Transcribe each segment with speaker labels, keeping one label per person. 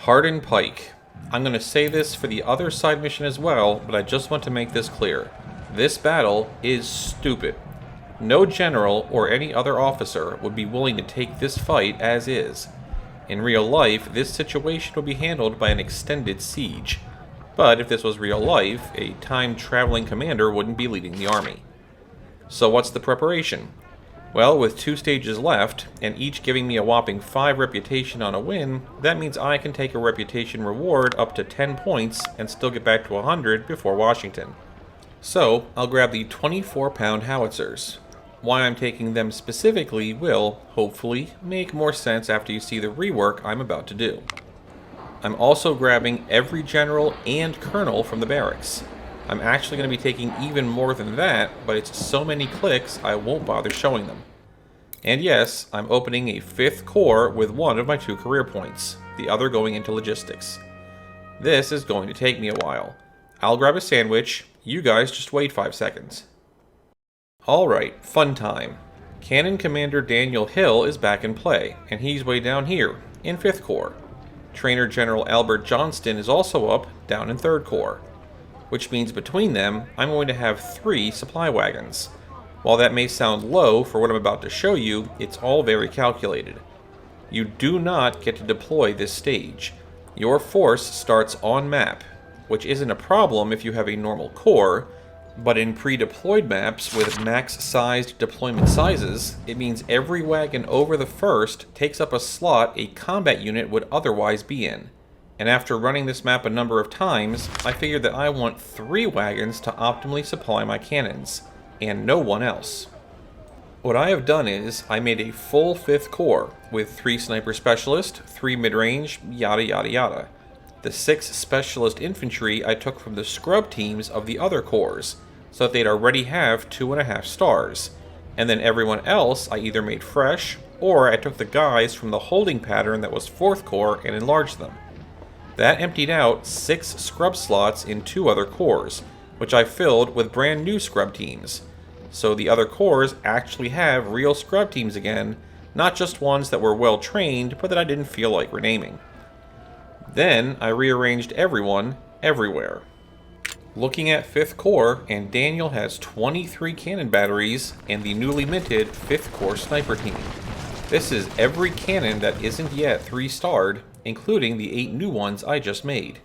Speaker 1: Hardin Pike. I'm going to say this for the other side mission as well, but I just want to make this clear. This battle is stupid. No general or any other officer would be willing to take this fight as is. In real life, this situation would be handled by an extended siege. But if this was real life, a time-traveling commander wouldn't be leading the army. So what's the preparation? Well, with 2 stages left, and each giving me a whopping 5 reputation on a win, that means I can take a reputation reward up to 10 points and still get back to 100 before Washington. So, I'll grab the 24-pound howitzers. Why I'm taking them specifically will, hopefully, make more sense after you see the rework I'm about to do. I'm also grabbing every general and colonel from the barracks. I'm actually going to be taking even more than that, but it's so many clicks I won't bother showing them. And yes, I'm opening a 5th corps with one of my 2 career points, the other going into logistics. This is going to take me a while. I'll grab a sandwich, you guys just wait 5 seconds. Alright, fun time. Cannon Commander Daniel Hill is back in play, and he's way down here, in 5th Corps. Trainer General Albert Johnston is also up, down in 3rd Corps. Which means between them, I'm going to have 3 supply wagons. While that may sound low for what I'm about to show you, it's all very calculated. You do not get to deploy this stage. Your force starts on map, which isn't a problem if you have a normal corps, but in pre-deployed maps with max-sized deployment sizes, it means every wagon over the first takes up a slot a combat unit would otherwise be in. And after running this map a number of times, I figured that I want 3 wagons to optimally supply my cannons, and no one else. What I have done is, I made a full 5th Corps, with 3 sniper specialists, 3 mid-range, yada yada yada. The 6 specialist infantry I took from the scrub teams of the other corps, so that they'd already have 2.5 stars, and then everyone else I either made fresh, or I took the guys from the holding pattern that was 4th Corps and enlarged them. That emptied out 6 scrub slots in 2 other corps, which I filled with brand new scrub teams. So the other corps actually have real scrub teams again, not just ones that were well trained, but that I didn't feel like renaming. Then I rearranged everyone, everywhere. Looking at 5th Corps, and Daniel has 23 cannon batteries and the newly minted 5th Corps sniper team. This is every cannon that isn't yet 3-starred, including the 8 new ones I just made.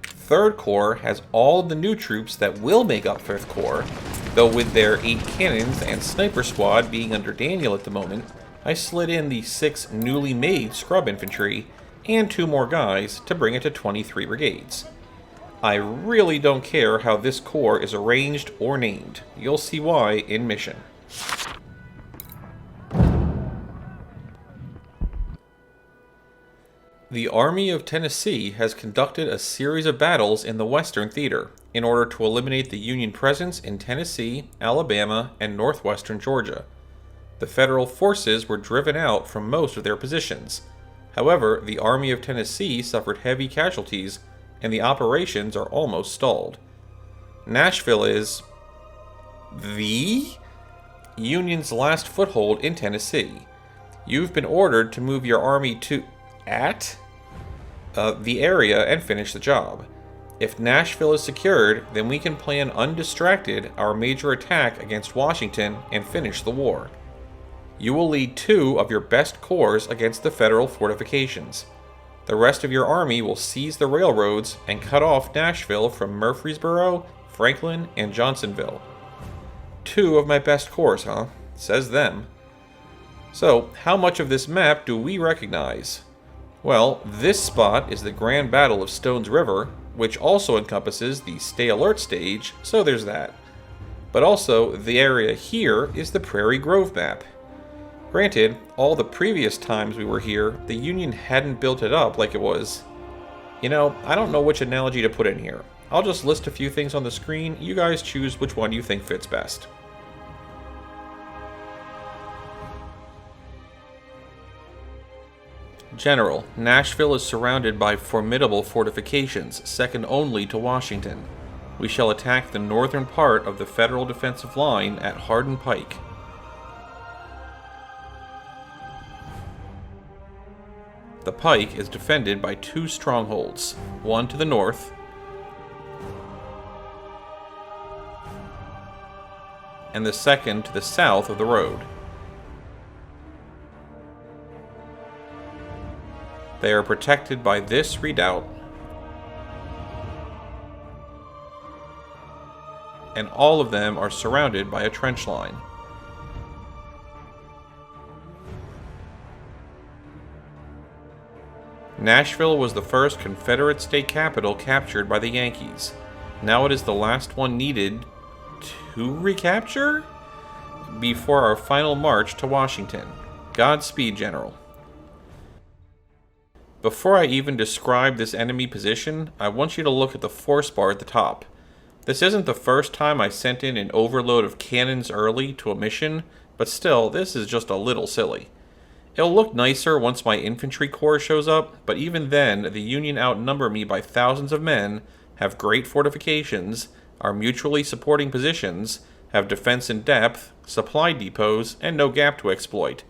Speaker 1: 3rd Corps has all the new troops that will make up 5th Corps, though with their 8 cannons and sniper squad being under Daniel at the moment, I slid in the 6 newly made scrub infantry and 2 more guys to bring it to 23 brigades. I really don't care how this corps is arranged or named. You'll see why in mission. The Army of Tennessee has conducted a series of battles in the Western Theater in order to eliminate the Union presence in Tennessee, Alabama, and northwestern Georgia. The Federal forces were driven out from most of their positions. However, the Army of Tennessee suffered heavy casualties, and the operations are almost stalled. Nashville is the Union's last foothold in Tennessee. You've been ordered to move your army to the area and finish the job. If Nashville is secured, then we can plan undistracted our major attack against Washington and finish the war. You will lead 2 of your best corps against the Federal fortifications. The rest of your army will seize the railroads and cut off Nashville from Murfreesboro, Franklin, and Johnsonville. 2 of my best corps, huh? Says them. So, how much of this map do we recognize? Well, this spot is the Grand Battle of Stones River, which also encompasses the Stay Alert stage, so there's that. But also, the area here is the Prairie Grove map. Granted, all the previous times we were here, the Union hadn't built it up like it was. You know, I don't know which analogy to put in here. I'll just list a few things on the screen, you guys choose which one you think fits best. General, Nashville is surrounded by formidable fortifications, second only to Washington. We shall attack the northern part of the Federal defensive line at Hardin Pike. The Pike is defended by two strongholds, one to the north and the second to the south of the road. They are protected by this redoubt, and all of them are surrounded by a trench line. Nashville was the first Confederate state capital captured by the Yankees. Now it is the last one needed to recapture before our final march to Washington. Godspeed, General. Before I even describe this enemy position, I want you to look at the force bar at the top. This isn't the first time I sent in an overload of cannons early to a mission, but still, this is just a little silly. It'll look nicer once my infantry corps shows up, but even then, the Union outnumber me by thousands of men, have great fortifications, are mutually supporting positions, have defense in depth, supply depots, and no gap to exploit.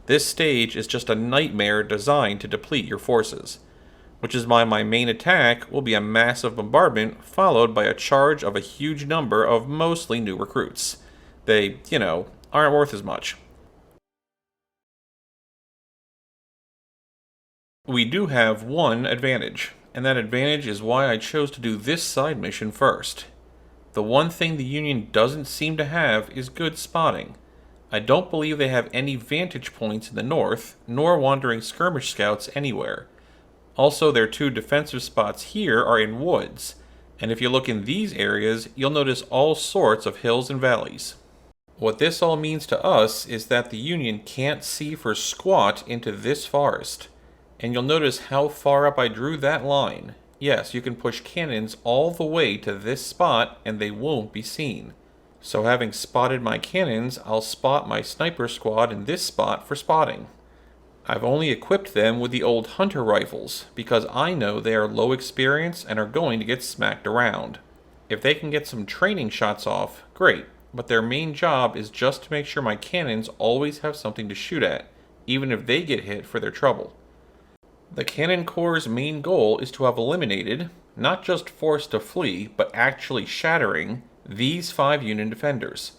Speaker 1: This stage is just a nightmare designed to deplete your forces, which is why my main attack will be a massive bombardment followed by a charge of a huge number of mostly new recruits. They, aren't worth as much. We do have one advantage, and that advantage is why I chose to do this side mission first. The one thing the Union doesn't seem to have is good spotting. I don't believe they have any vantage points in the north, nor wandering skirmish scouts anywhere. Also, their two defensive spots here are in woods, and if you look in these areas, you'll notice all sorts of hills and valleys. What this all means to us is that the Union can't see for squat into this forest. And you'll notice how far up I drew that line. Yes, you can push cannons all the way to this spot and they won't be seen. So having spotted my cannons, I'll spot my sniper squad in this spot for spotting. I've only equipped them with the old hunter rifles because I know they are low experience and are going to get smacked around. If they can get some training shots off, great, but their main job is just to make sure my cannons always have something to shoot at, even if they get hit for their trouble. The Cannon Corps' main goal is to have eliminated, not just forced to flee, but actually shattering, these 5 Union defenders.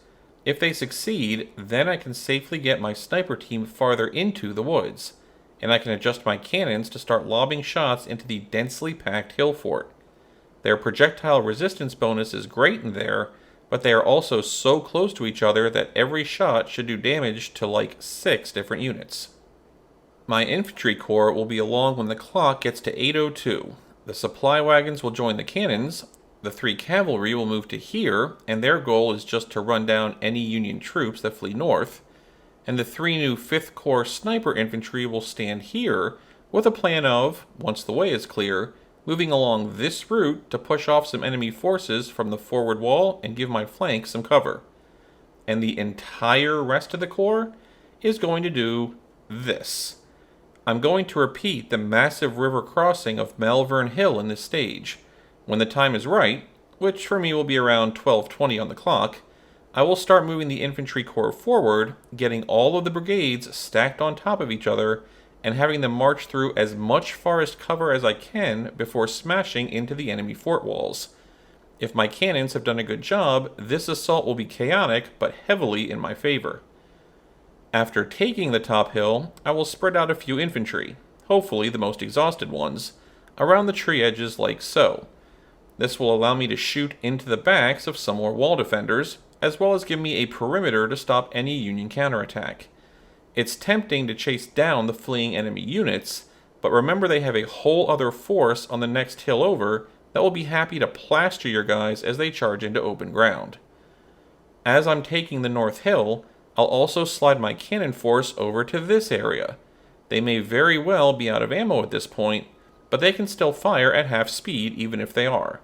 Speaker 1: If they succeed, then I can safely get my sniper team farther into the woods, and I can adjust my cannons to start lobbing shots into the densely packed hill fort. Their projectile resistance bonus is great in there, but they are also so close to each other that every shot should do damage to like 6 different units. My infantry corps will be along when the clock gets to 8:02. The supply wagons will join the cannons, the 3 cavalry will move to here, and their goal is just to run down any Union troops that flee north, and the 3 new 5th Corps sniper infantry will stand here with a plan of, once the way is clear, moving along this route to push off some enemy forces from the forward wall and give my flank some cover. And the entire rest of the corps is going to do this. I'm going to repeat the massive river crossing of Malvern Hill in this stage. When the time is right, which for me will be around 12:20 on the clock, I will start moving the infantry corps forward, getting all of the brigades stacked on top of each other, and having them march through as much forest cover as I can before smashing into the enemy fort walls. If my cannons have done a good job, this assault will be chaotic but heavily in my favor. After taking the top hill, I will spread out a few infantry, hopefully the most exhausted ones, around the tree edges like so. This will allow me to shoot into the backs of some more wall defenders, as well as give me a perimeter to stop any Union counterattack. It's tempting to chase down the fleeing enemy units, but remember they have a whole other force on the next hill over that will be happy to plaster your guys as they charge into open ground. As I'm taking the north hill, I'll also slide my cannon force over to this area. They may very well be out of ammo at this point, but they can still fire at half speed even if they are.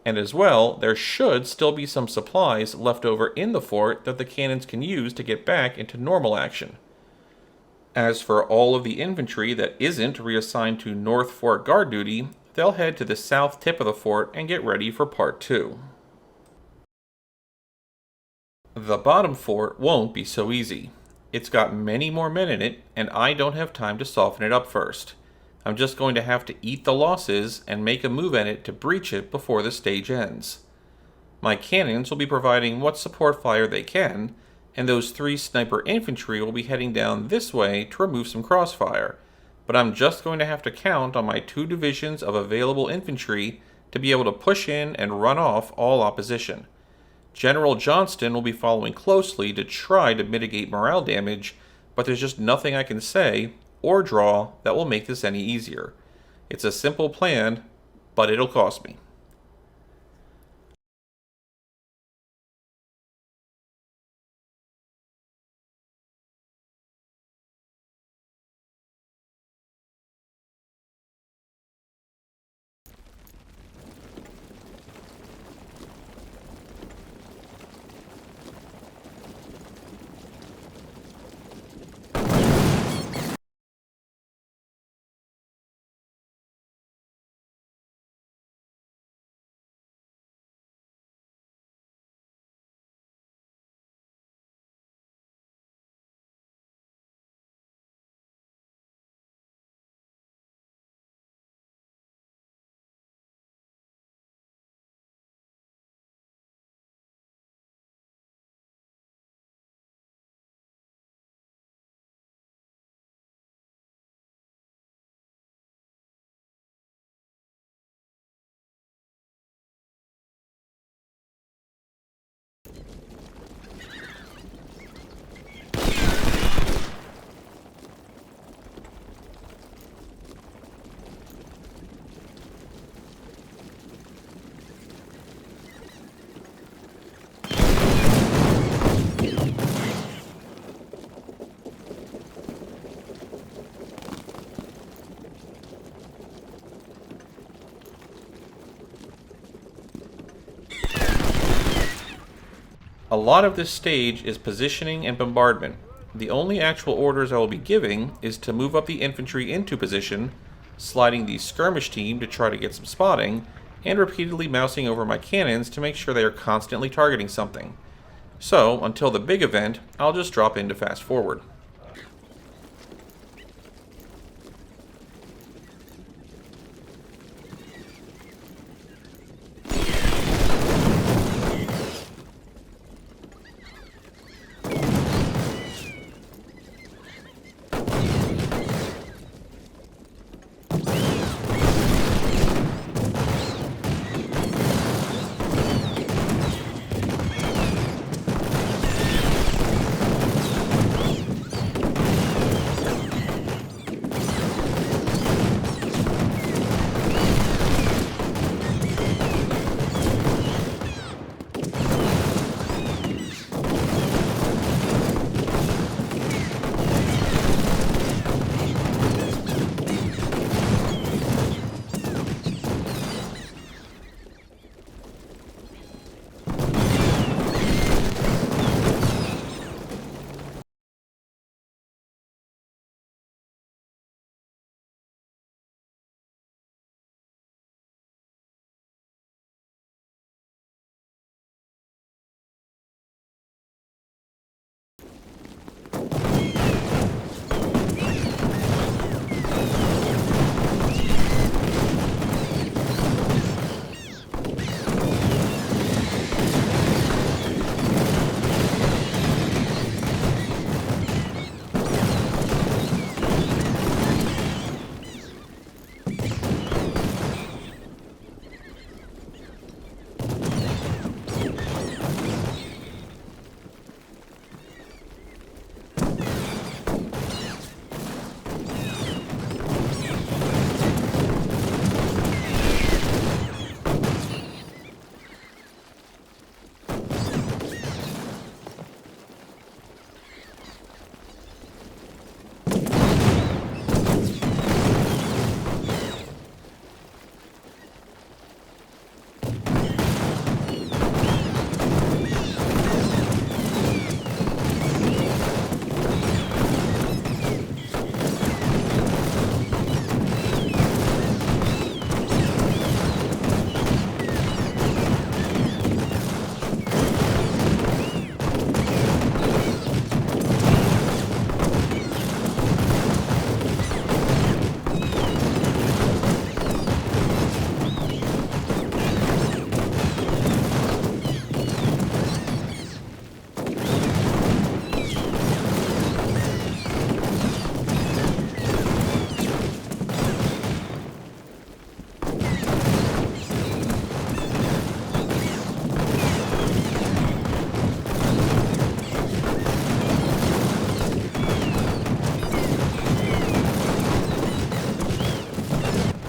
Speaker 1: And as well, there should still be some supplies left over in the fort that the cannons can use to get back into normal action. As for all of the infantry that isn't reassigned to North Fort guard duty, they'll head to the south tip of the fort and get ready for Part 2. The bottom fort won't be so easy. It's got many more men in it, and I don't have time to soften it up first. I'm just going to have to eat the losses and make a move at it to breach it before the stage ends. My cannons will be providing what support fire they can, and those 3 sniper infantry will be heading down this way to remove some crossfire, but I'm just going to have to count on my 2 divisions of available infantry to be able to push in and run off all opposition. General Johnston will be following closely to try to mitigate morale damage, but there's just nothing I can say or draw that will make this any easier. It's a simple plan, but it'll cost me. A lot of this stage is positioning and bombardment. The only actual orders I will be giving is to move up the infantry into position, sliding the skirmish team to try to get some spotting, and repeatedly mousing over my cannons to make sure they are constantly targeting something. So, until the big event, I'll just drop in to fast forward.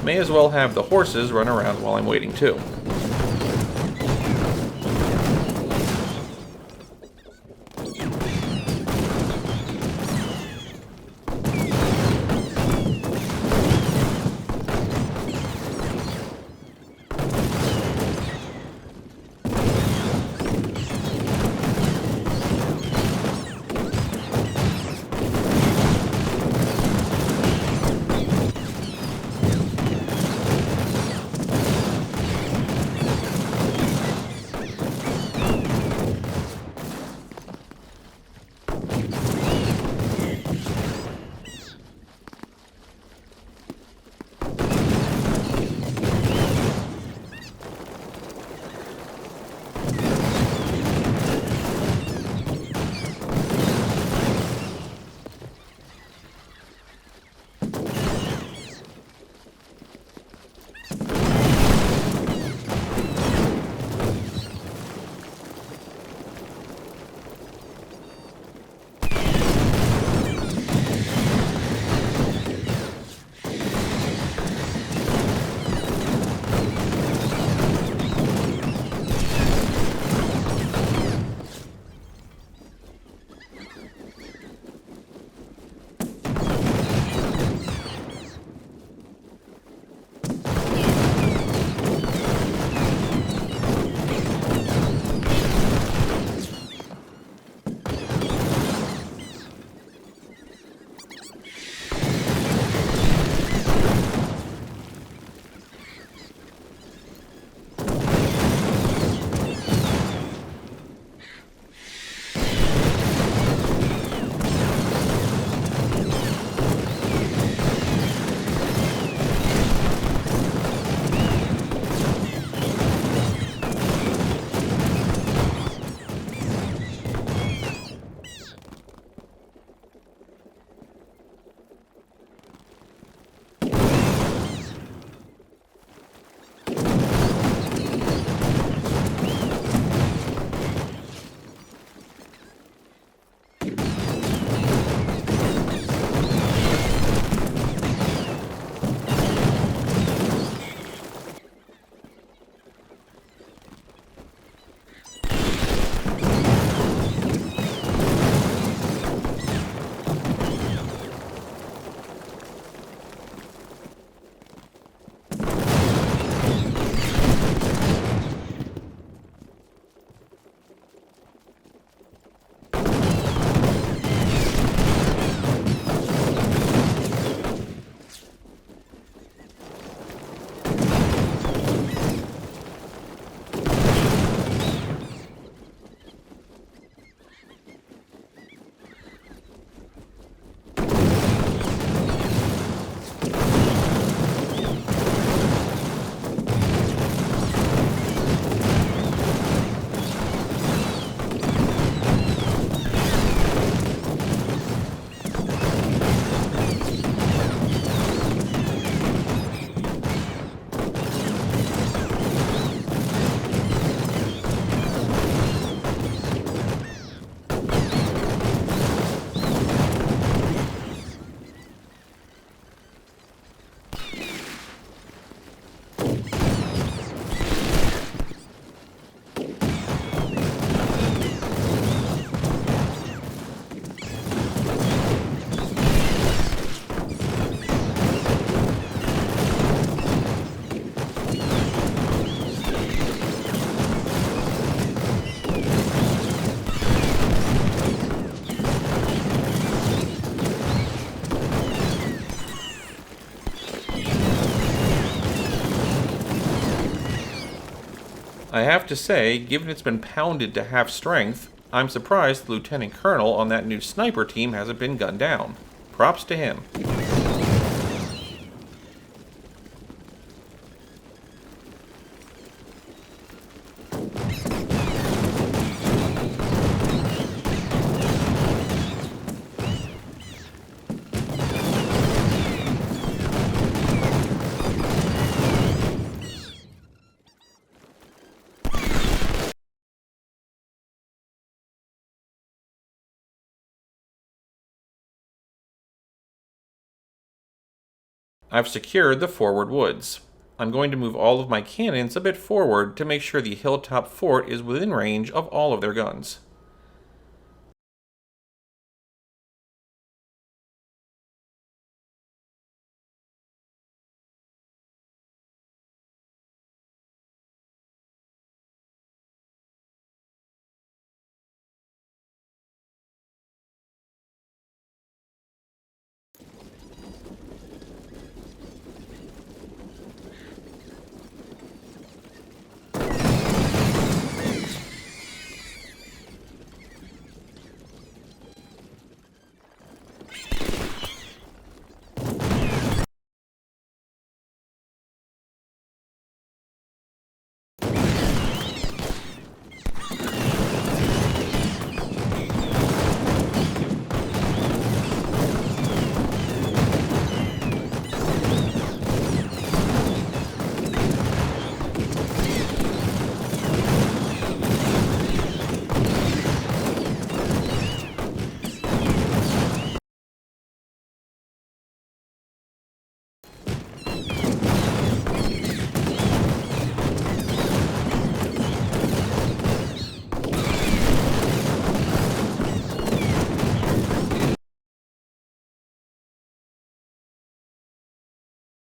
Speaker 1: May as well have the horses run around while I'm waiting too. I have to say, given it's been pounded to half strength, I'm surprised the Lieutenant Colonel on that new sniper team hasn't been gunned down. Props to him. I've secured the forward woods. I'm going to move all of my cannons a bit forward to make sure the hilltop fort is within range of all of their guns.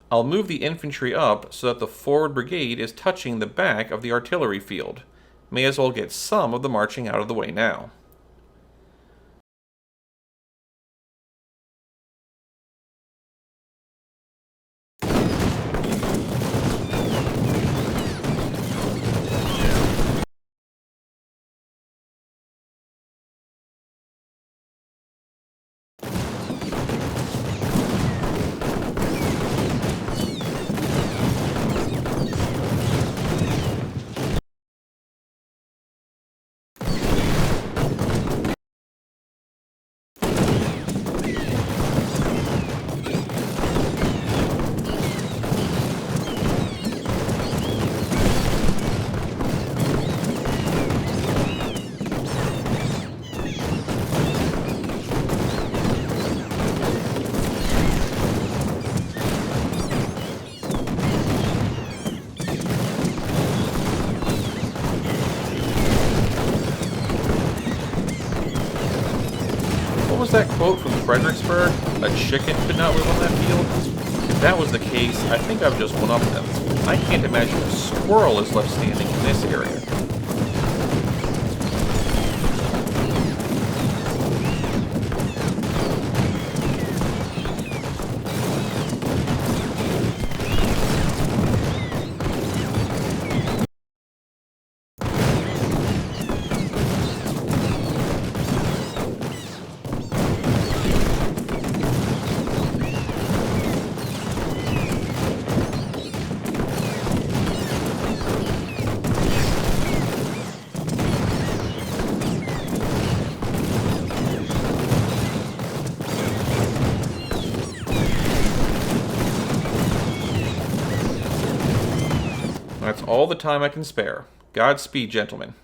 Speaker 1: I'll move the infantry up so that the forward brigade is touching the back of the artillery field. May as well get some of the marching out of the way now. What was that quote from Fredericksburg? A chicken could not live on that field? If that was the case, I think I've just one up them. I can't imagine a squirrel is left standing in this area. That's all the time I can spare. Godspeed, gentlemen.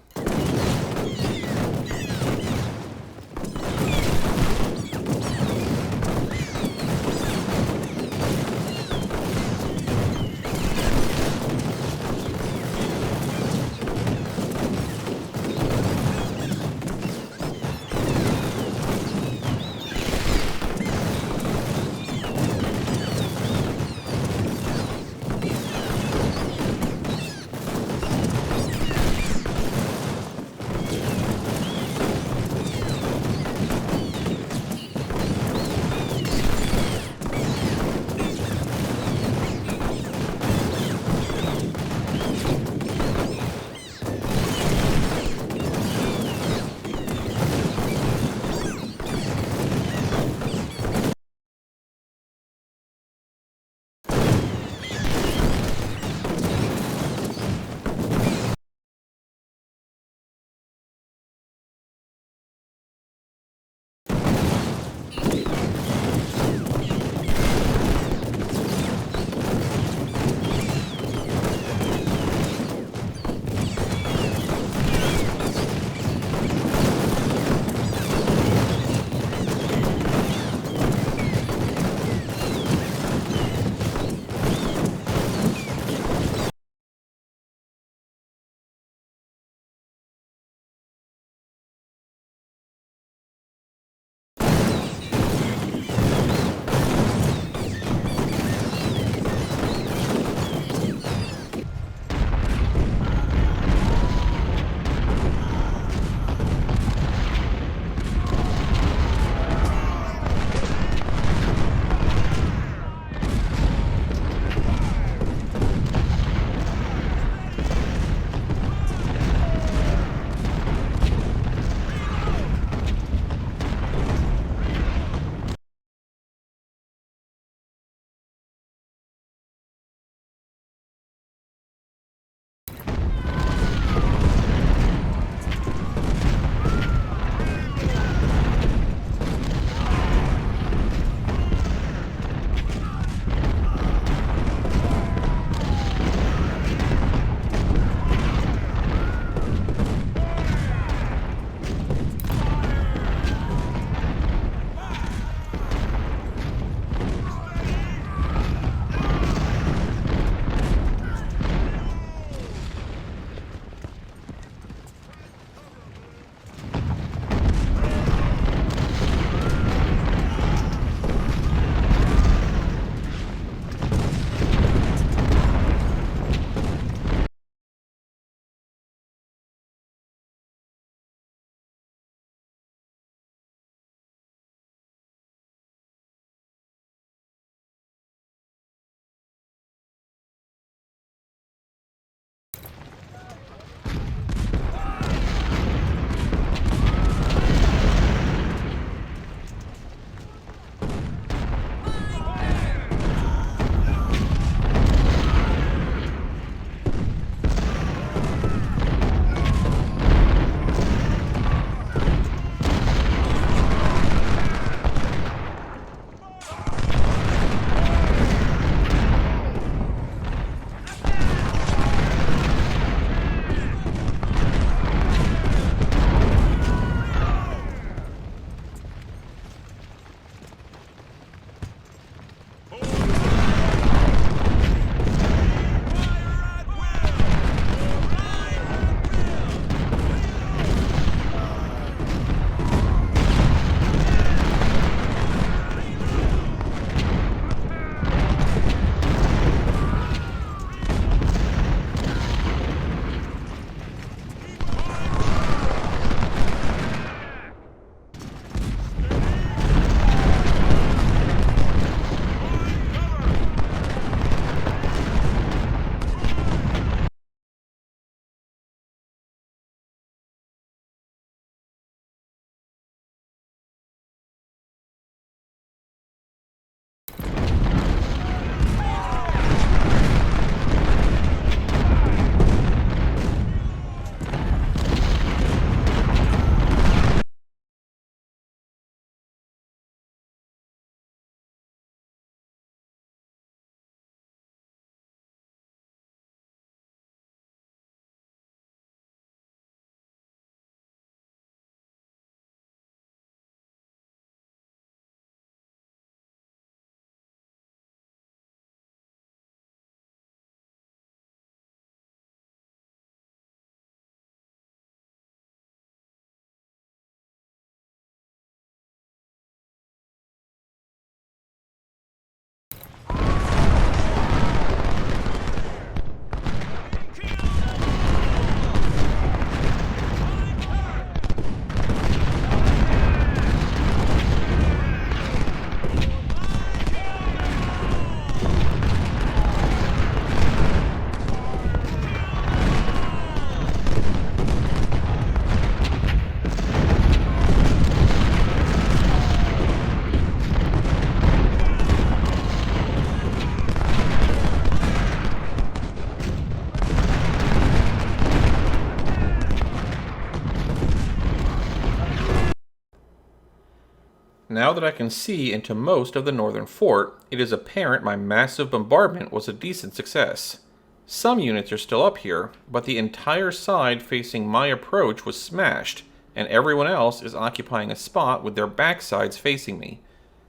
Speaker 1: Now that I can see into most of the northern fort, it is apparent my massive bombardment was a decent success. Some units are still up here, but the entire side facing my approach was smashed, and everyone else is occupying a spot with their backsides facing me.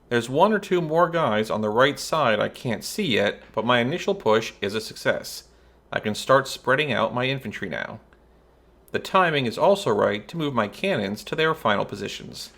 Speaker 1: There's one or two more guys on the right side I can't see yet, but my initial push is a success. I can start spreading out my infantry now. The timing is also right to move my cannons to their final positions.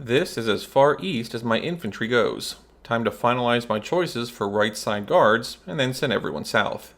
Speaker 1: This is as far east as my infantry goes. Time to finalize my choices for right side guards, and then send everyone south.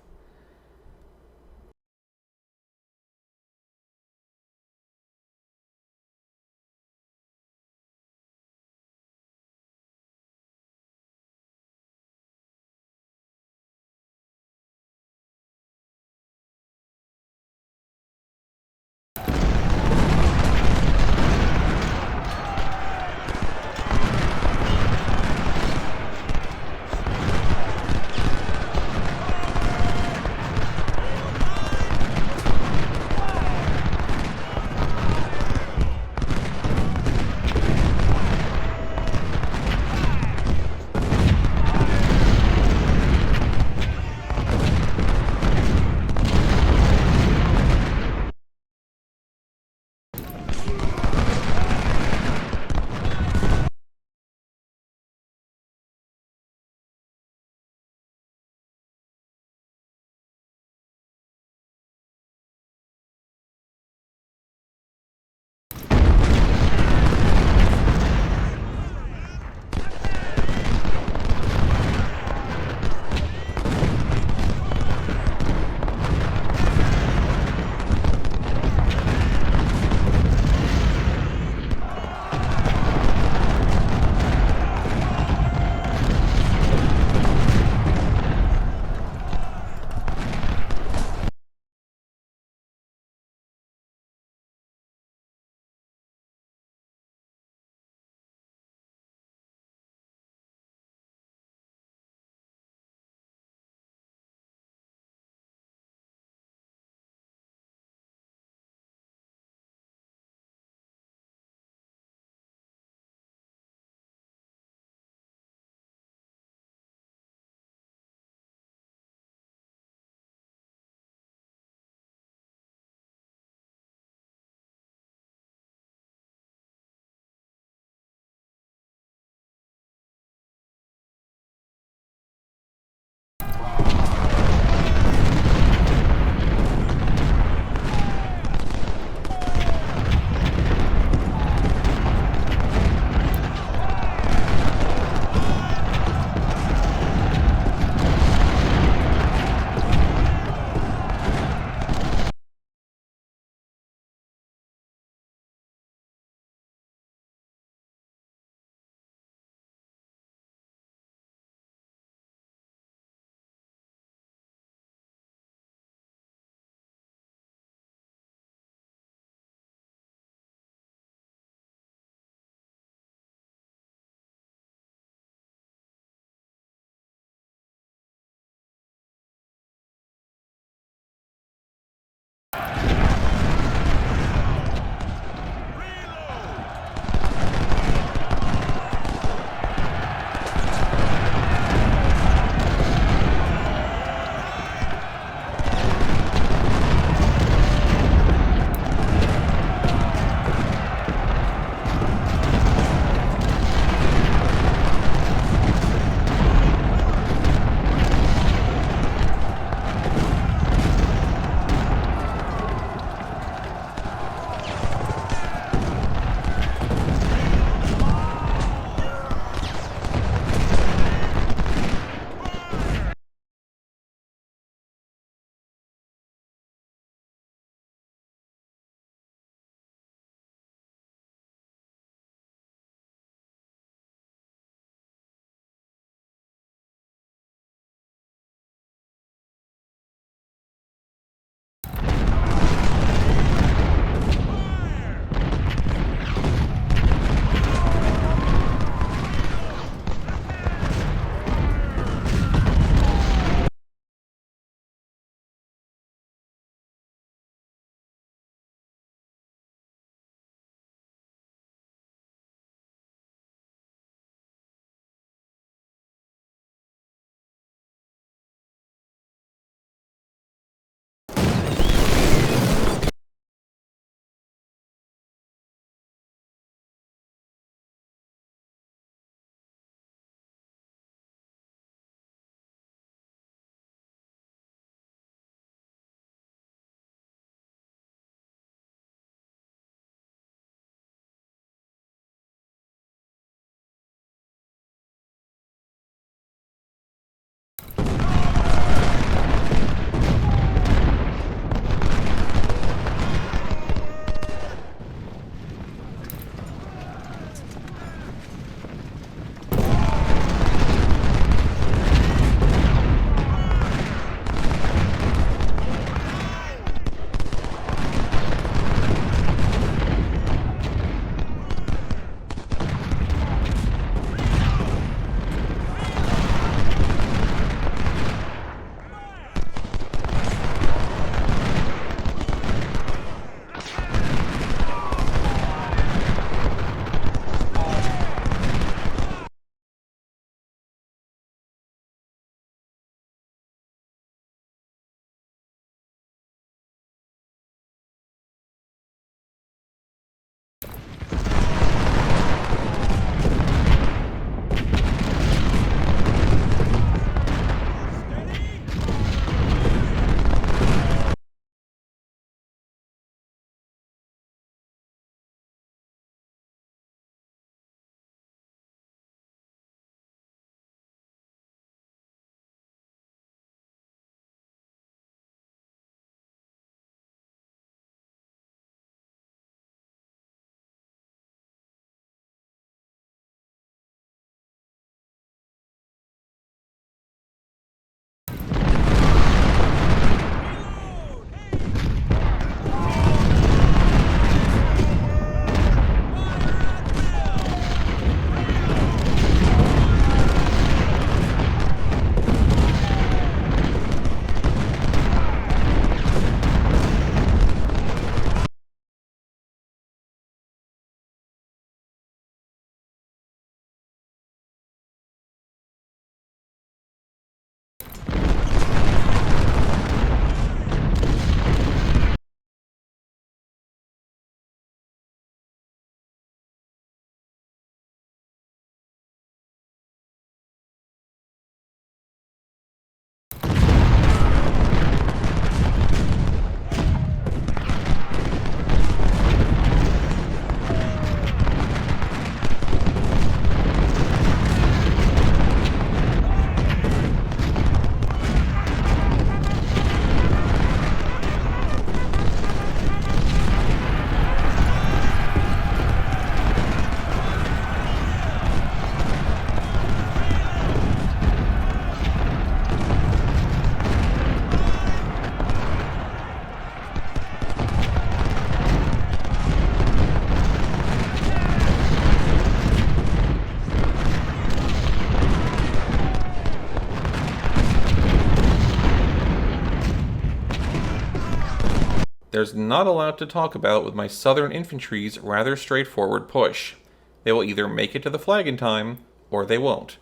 Speaker 1: there's not a lot to talk about with my Southern infantry's rather straightforward push. They will either make it to the flag in time, or they won't.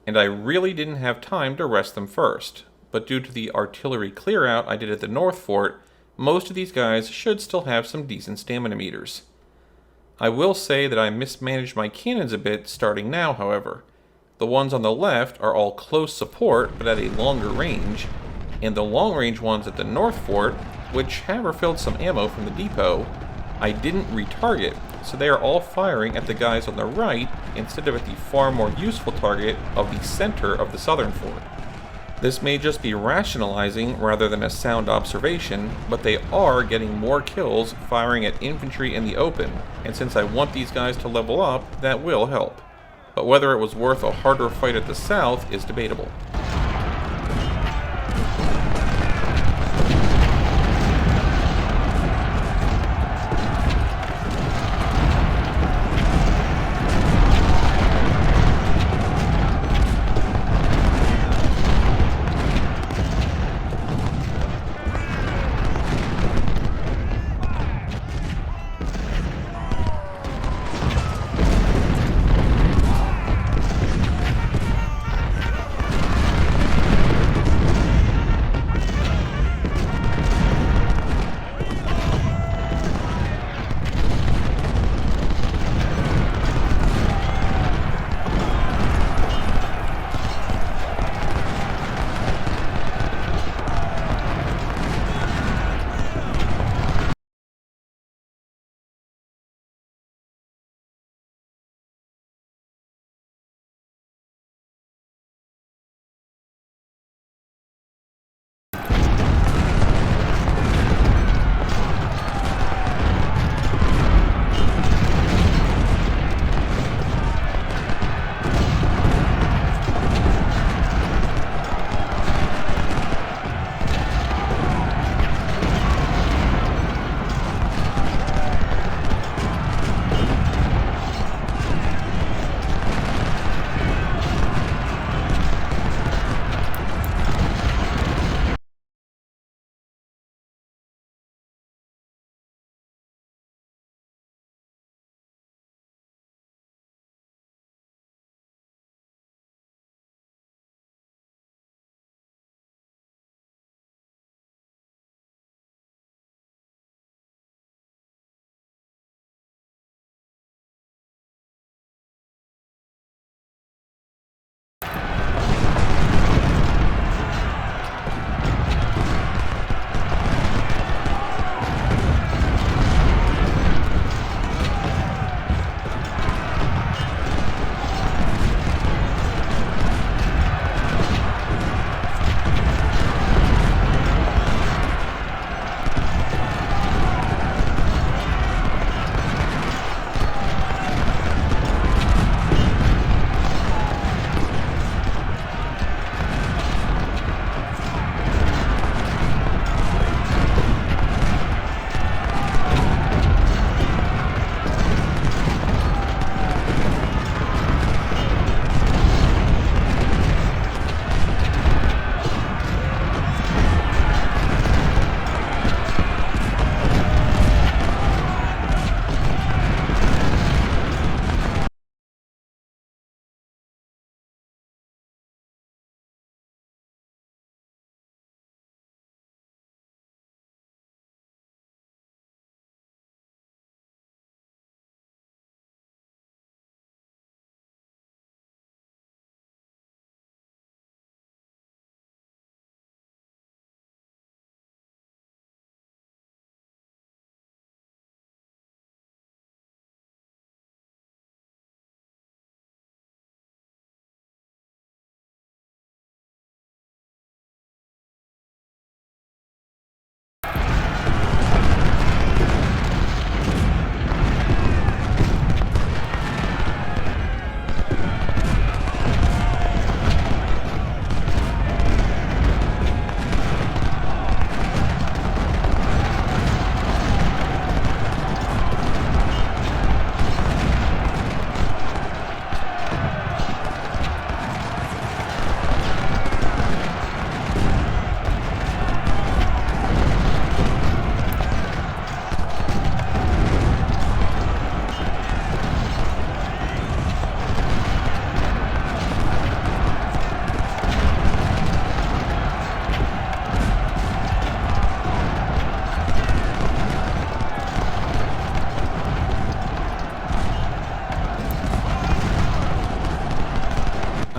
Speaker 1: And I really didn't have time to rest them first, but due to the artillery clear-out I did at the North Fort, most of these guys should still have some decent stamina meters. I will say that I mismanaged my cannons a bit starting now, however. The ones on the left are all close support, but at a longer range, and the long-range ones at the North Fort, which have refilled some ammo from the depot, I didn't retarget, so they are all firing at the guys on the right instead of at the far more useful target of the center of the Southern Fort. This may just be rationalizing rather than a sound observation, but they are getting more kills firing at infantry in the open, and since I want these guys to level up, that will help. But whether it was worth a harder fight at the south is debatable.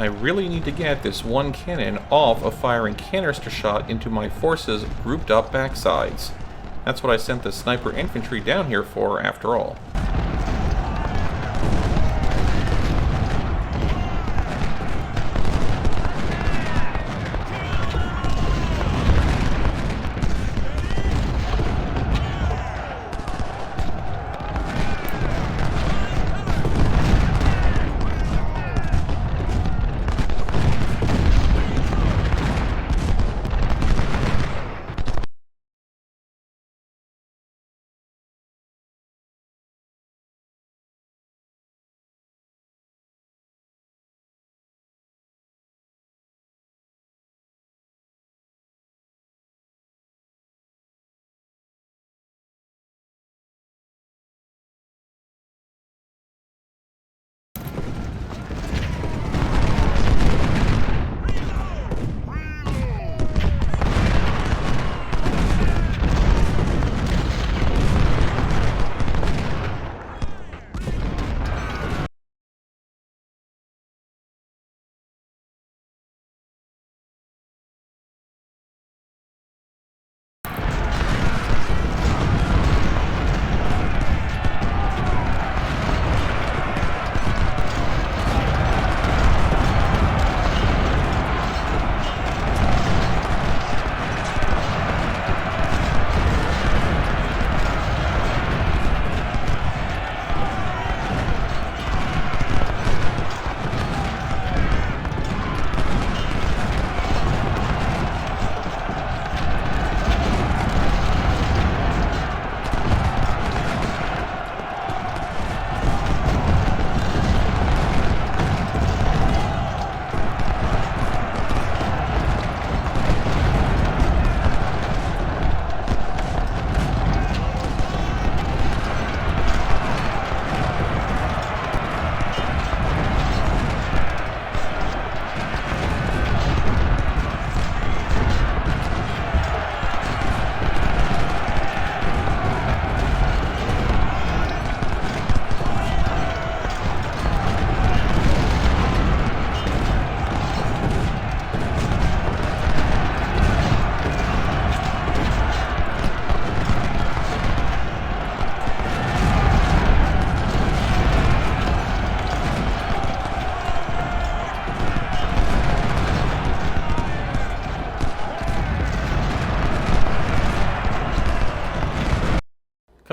Speaker 1: I really need to get this one cannon off of firing canister shot into my forces' grouped up backsides. That's what I sent the sniper infantry down here for, after all.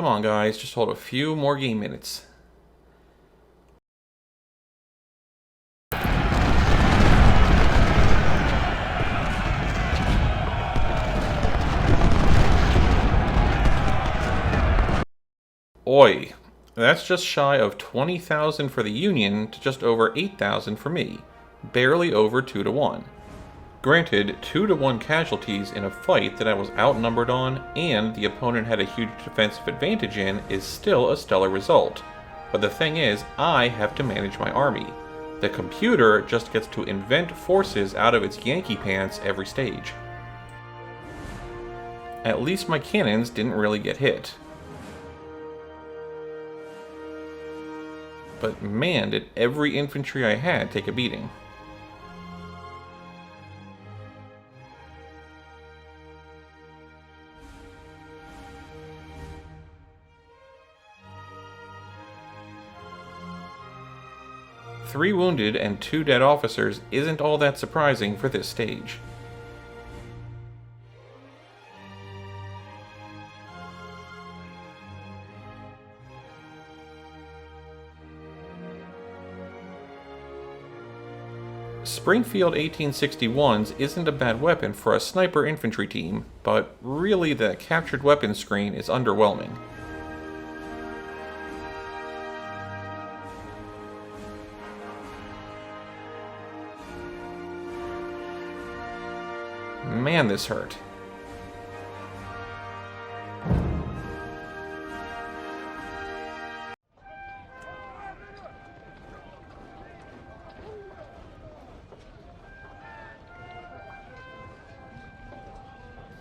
Speaker 1: Come on, guys, just hold a few more game minutes. Oi, that's just shy of 20,000 for the Union to just over 8,000 for me. Barely over 2 to 1. Granted, 2 to 1 casualties in a fight that I was outnumbered on and the opponent had a huge defensive advantage in is still a stellar result. But the thing is, I have to manage my army. The computer just gets to invent forces out of its Yankee pants every stage. At least my cannons didn't really get hit. But man, did every infantry I had take a beating. Three wounded and 2 dead officers isn't all that surprising for this stage. Springfield 1861s isn't a bad weapon for a sniper infantry team, but really the captured weapons screen is underwhelming. Man, this hurt.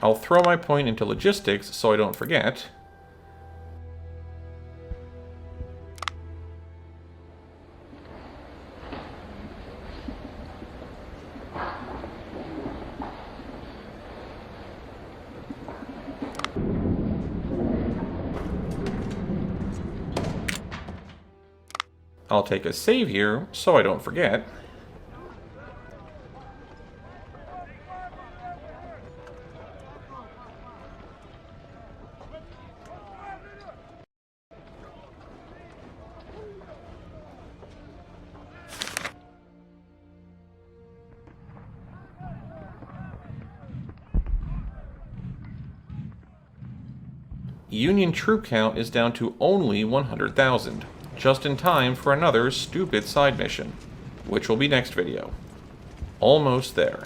Speaker 1: I'll throw my point into logistics so I don't forget. I'll take a save here so I don't forget. Union troop count is down to only 100,000, just in time for another stupid side mission, which will be next video. Almost there.